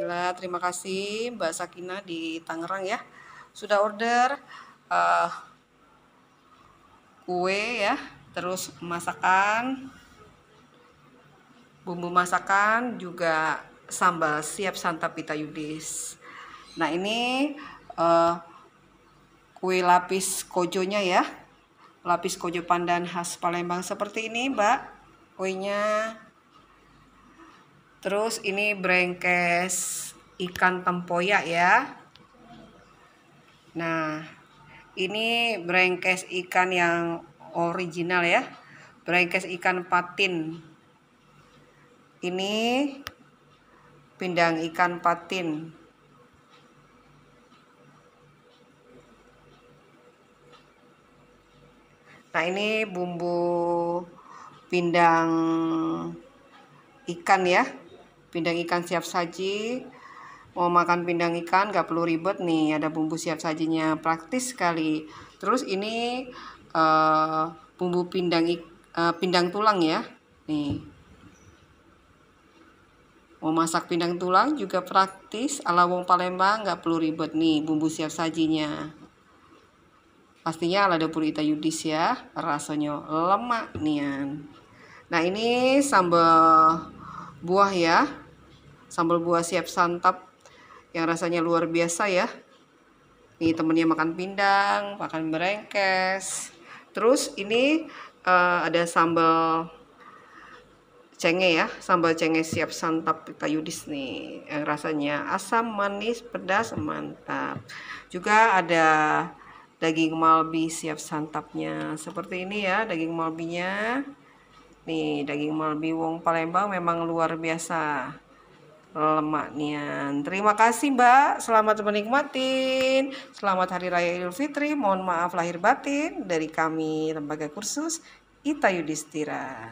Alhamdulillah, terima kasih Mbak Sakina di Tangerang ya. Sudah order kue ya, terus masakan, bumbu masakan, juga sambal siap santap Ita Yudis. Nah ini kue lapis kojonya ya, lapis kojo pandan khas Palembang seperti ini Mbak kuenya. Terus ini brengkes ikan tempoyak ya. Nah, ini brengkes ikan yang original ya. Brengkes ikan patin. Ini pindang ikan patin. Nah, ini bumbu pindang ikan ya. Pindang ikan siap saji. Mau makan pindang ikan gak perlu ribet nih, ada bumbu siap sajinya, praktis sekali. Terus ini bumbu pindang tulang ya. Nih. Mau masak pindang tulang juga praktis, ala wong Palembang gak perlu ribet nih bumbu siap sajinya. Pastinya ala dapur Ita Yudis ya, rasanya lemak nian. Nah ini sambal buah ya, sambal buah siap santap yang rasanya luar biasa ya. Nih temennya makan pindang, makan brengkes. Terus ini ada sambal cenge ya, sambal cenge siap santap Ita Yudis nih, yang rasanya asam, manis, pedas, mantap. Juga ada daging malbi siap santapnya, seperti ini ya daging malbinya. Nih daging malbi wong Palembang memang luar biasa lemak nian. Terima kasih Mbak, selamat menikmatin. Selamat Hari Raya Idul Fitri. Mohon maaf lahir batin dari kami Lembaga Kursus Ita Yudhistira.